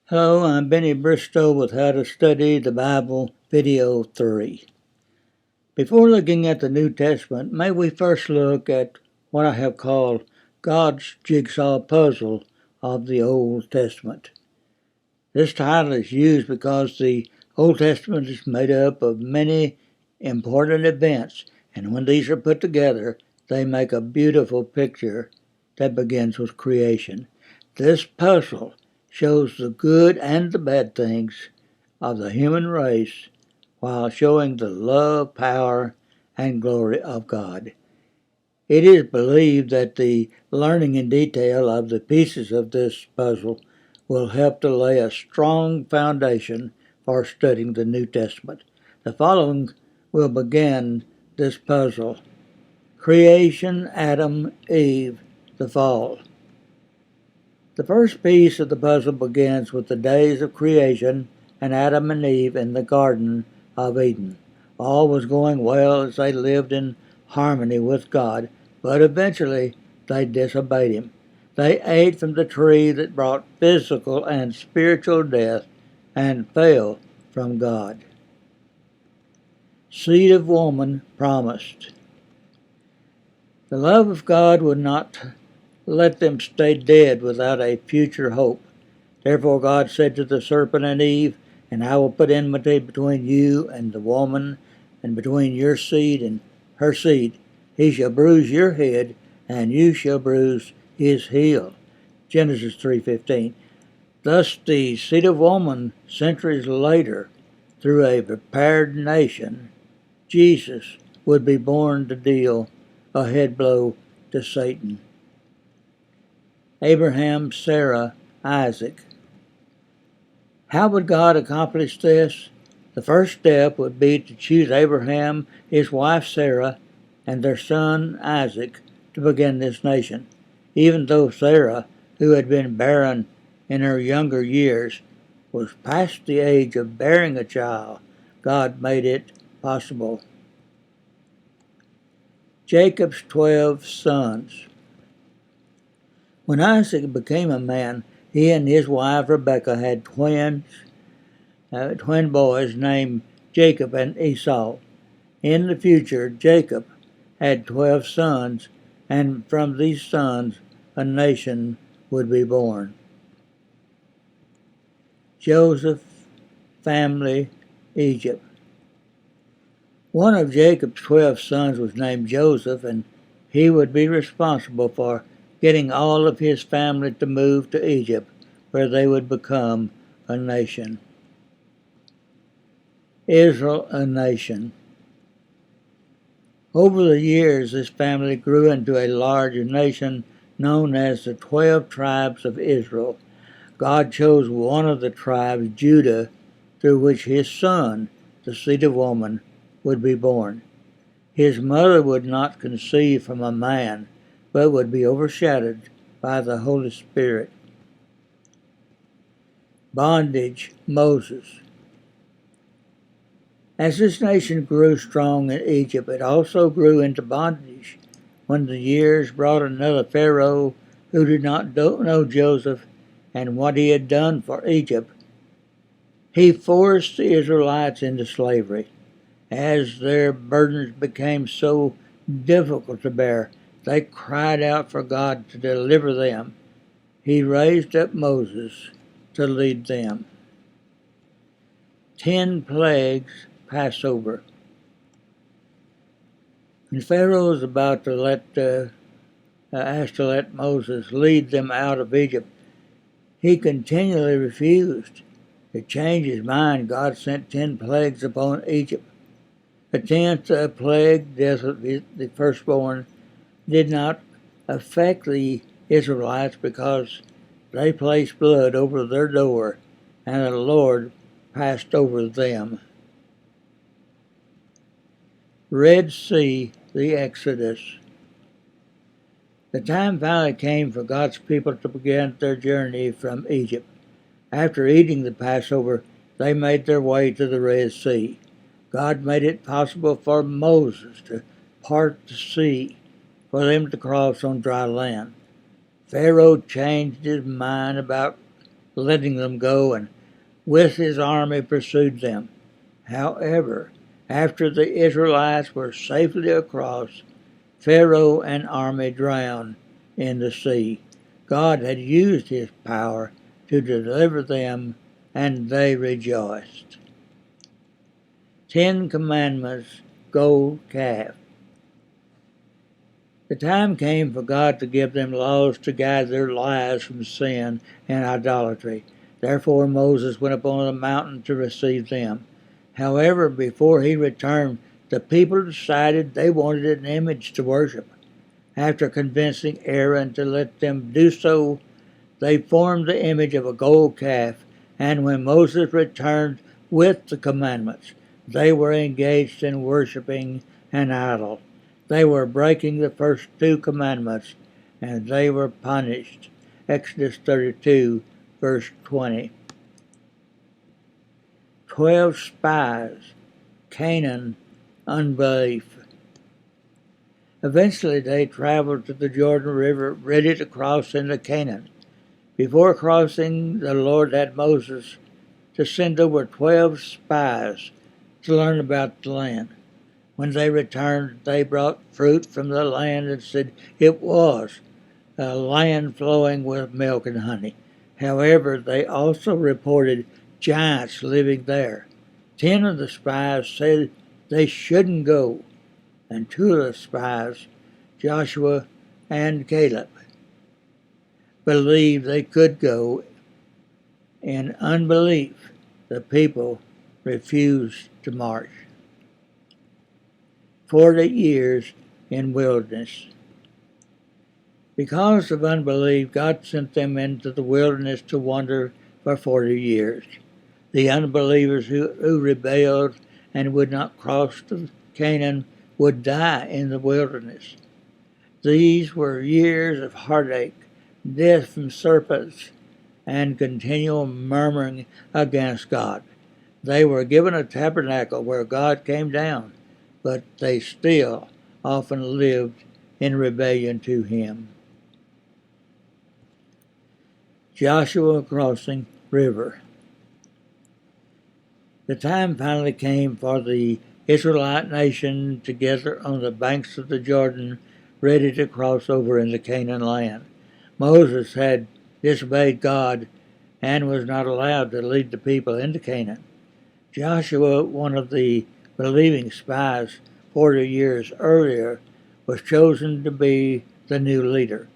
Hello, I'm Benny Bristow with How to Study the Bible Video 3. Before looking at the New Testament, may we first look at what I have called God's jigsaw puzzle of the Old Testament. This title is used because the Old Testament is made up of many important events, and when these are put together, they make a beautiful picture that begins with creation. This puzzle shows the good and the bad things of the human race while showing the love, power, and glory of God. It is believed that the learning in detail of the pieces of this puzzle will help to lay a strong foundation for studying the New Testament. The following will begin this puzzle: creation, Adam, Eve, the fall. The first piece of the puzzle begins with the days of creation and Adam and Eve in the Garden of Eden. All was going well as they lived in harmony with God, but eventually they disobeyed Him. They ate from the tree that brought physical and spiritual death and fell from God. Seed of woman promised. The love of God would not let them stay dead without a future hope. Therefore God said to the serpent and Eve, "And I will put enmity between you and the woman, and between your seed and her seed. He shall bruise your head, and you shall bruise his heel." Genesis 3:15. Thus the seed of woman, centuries later, through a prepared nation, Jesus, would be born to deal a head blow to Satan. Abraham, Sarah, Isaac. How would God accomplish this? The first step would be to choose Abraham, his wife Sarah, and their son Isaac to begin this nation. Even though Sarah, who had been barren in her younger years, was past the age of bearing a child, God made it possible. Jacob's 12 sons. When Isaac became a man, he and his wife Rebekah had twin boys named Jacob and Esau. In the future, Jacob had 12 sons, and from these sons a nation would be born. Joseph, family, Egypt. One of Jacob's 12 sons was named Joseph, and he would be responsible for getting all of his family to move to Egypt, where they would become a nation. Israel, a nation. Over the years, this family grew into a large nation known as the 12 tribes of Israel. God chose one of the tribes, Judah, through which his son, the seed of woman, would be born. His mother would not conceive from a man, but would be overshadowed by the Holy Spirit. Bondage, Moses. As this nation grew strong in Egypt, it also grew into bondage. When the years brought another Pharaoh who did not know Joseph and what he had done for Egypt, he forced the Israelites into slavery. As their burdens became so difficult to bear, they cried out for God to deliver them. He raised up Moses to lead them. 10 plagues, Passover. When Pharaoh was about to asked to let Moses lead them out of Egypt, he continually refused. To change his mind, God sent 10 plagues upon Egypt. The 10th plague, death of the firstborn, did not affect the Israelites because they placed blood over their door, and the Lord passed over them. Red Sea, the Exodus. The time finally came for God's people to begin their journey from Egypt. After eating the Passover, they made their way to the Red Sea. God made it possible for Moses to part the sea for them to cross on dry land. Pharaoh changed his mind about letting them go, and with his army pursued them. However, after the Israelites were safely across, Pharaoh and army drowned in the sea. God had used his power to deliver them, and they rejoiced. 10 Commandments, gold calf. The time came for God to give them laws to guide their lives from sin and idolatry. Therefore Moses went up on the mountain to receive them. However, before he returned, the people decided they wanted an image to worship. After convincing Aaron to let them do so, they formed the image of a gold calf, and when Moses returned with the commandments, they were engaged in worshiping an idol. They were breaking the first 2 commandments, and they were punished. Exodus 32, verse 20. 12 spies, Canaan, unbelief. Eventually they traveled to the Jordan River, ready to cross into Canaan. Before crossing, the Lord had Moses to send over 12 spies to learn about the land. When they returned, they brought fruit from the land and said it was a land flowing with milk and honey. However, they also reported giants living there. 10 of the spies said they shouldn't go, and 2 of the spies, Joshua and Caleb, believed they could go. In unbelief, the people refused to march. 40 years in wilderness. Because of unbelief, God sent them into the wilderness to wander for 40 years. The unbelievers who rebelled and would not cross to Canaan would die in the wilderness. These were years of heartache, death from serpents, and continual murmuring against God. They were given a tabernacle where God came down, but they still often lived in rebellion to him. Joshua crossing river. The time finally came for the Israelite nation to gather on the banks of the Jordan, ready to cross over into Canaan land. Moses had disobeyed God and was not allowed to lead the people into Canaan. Joshua, one of the believing spies 40 years earlier, was chosen to be the new leader.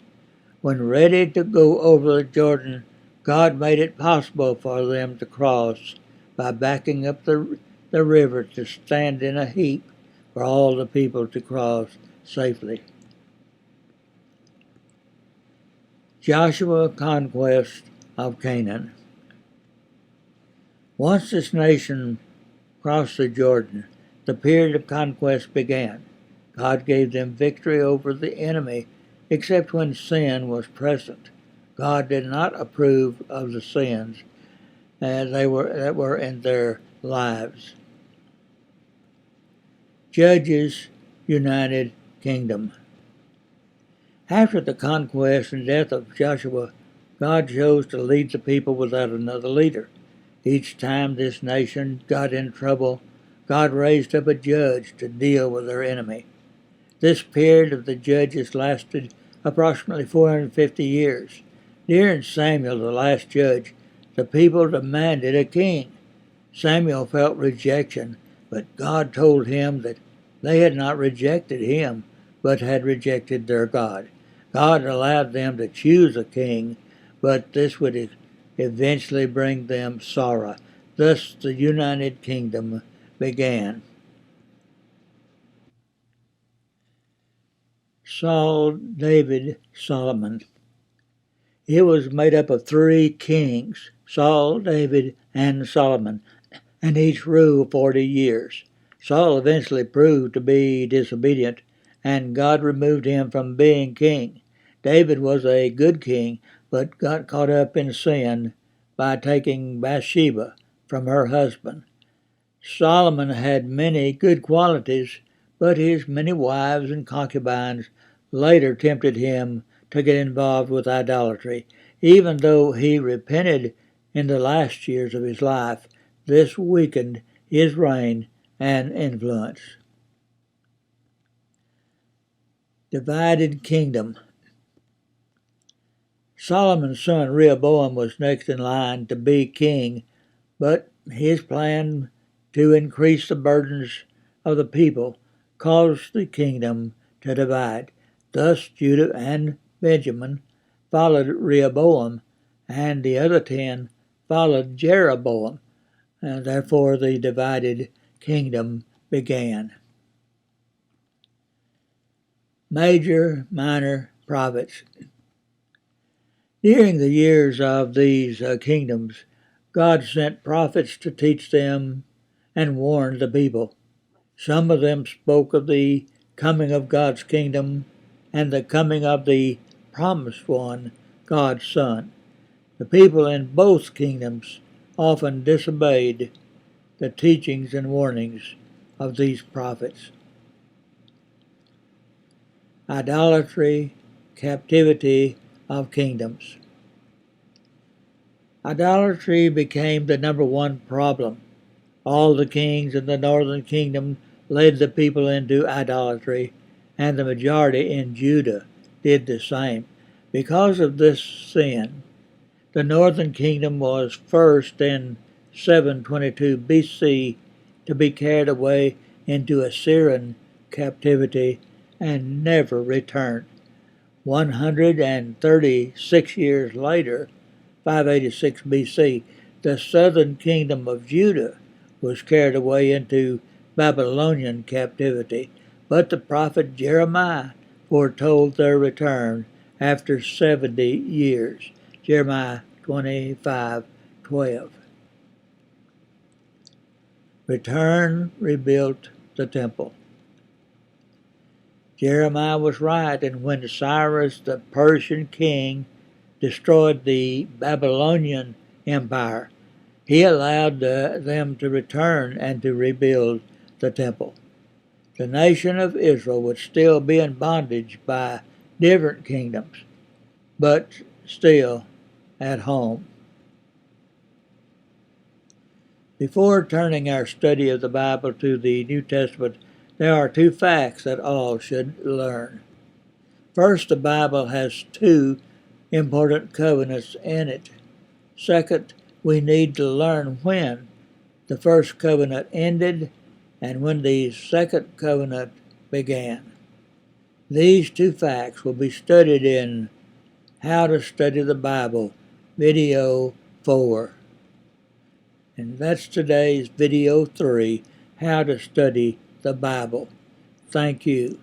When ready to go over the Jordan, God made it possible for them to cross by backing up the river to stand in a heap for all the people to cross safely. Joshua conquest of Canaan. Once this nation crossed the Jordan, the period of conquest began. God gave them victory over the enemy, except when sin was present. God did not approve of the sins that were in their lives. Judges, United Kingdom. After the conquest and death of Joshua, God chose to lead the people without another leader. Each time this nation got in trouble, God raised up a judge to deal with their enemy. This period of the judges lasted approximately 450 years. During Samuel, the last judge, the people demanded a king. Samuel felt rejection, but God told him that they had not rejected him, but had rejected their God. God allowed them to choose a king, but this would eventually bring them sorrow. Thus the United Kingdom began. Saul, David, Solomon. It was made up of 3 kings, Saul, David, and Solomon, and each ruled 40 years. Saul eventually proved to be disobedient, and God removed him from being king. David was a good king, but got caught up in sin by taking Bathsheba from her husband. Solomon had many good qualities, but his many wives and concubines later tempted him to get involved with idolatry. Even though he repented in the last years of his life. This weakened his reign and influence. Divided kingdom. Solomon's son Rehoboam was next in line to be king, but his plan to increase the burdens of the people caused the kingdom to divide. Thus Judah and Benjamin followed Rehoboam, and the other 10 followed Jeroboam, and therefore the divided kingdom began. Major, minor prophets. During the years of these kingdoms, God sent prophets to teach them and warn the people. Some of them spoke of the coming of God's kingdom and the coming of the promised one, God's Son. The people in both kingdoms often disobeyed the teachings and warnings of these prophets. Idolatry, captivity of kingdoms. Idolatry became the number one problem. All the kings in the northern kingdom led the people into idolatry, and the majority in Judah did the same. Because of this sin, the northern kingdom was first in 722 BC to be carried away into Assyrian captivity and never returned. 136 years later, 586 BC, the southern kingdom of Judah was carried away into Babylonian captivity, but the prophet Jeremiah foretold their return after 70 years. Jeremiah 25:12. Return, rebuilt the temple. Jeremiah was right, and when Cyrus the Persian king destroyed the Babylonian empire, he allowed them to return and to rebuild the temple. The nation of Israel would still be in bondage by different kingdoms, but still at home. Before turning our study of the Bible to the New Testament, there are 2 facts that all should learn. First, the Bible has 2 important covenants in it. Second, we need to learn when the first covenant ended and when the second covenant began. These 2 facts will be studied in How to Study the Bible, Video 4. And that's today's Video 3, How to Study the Bible. Thank you.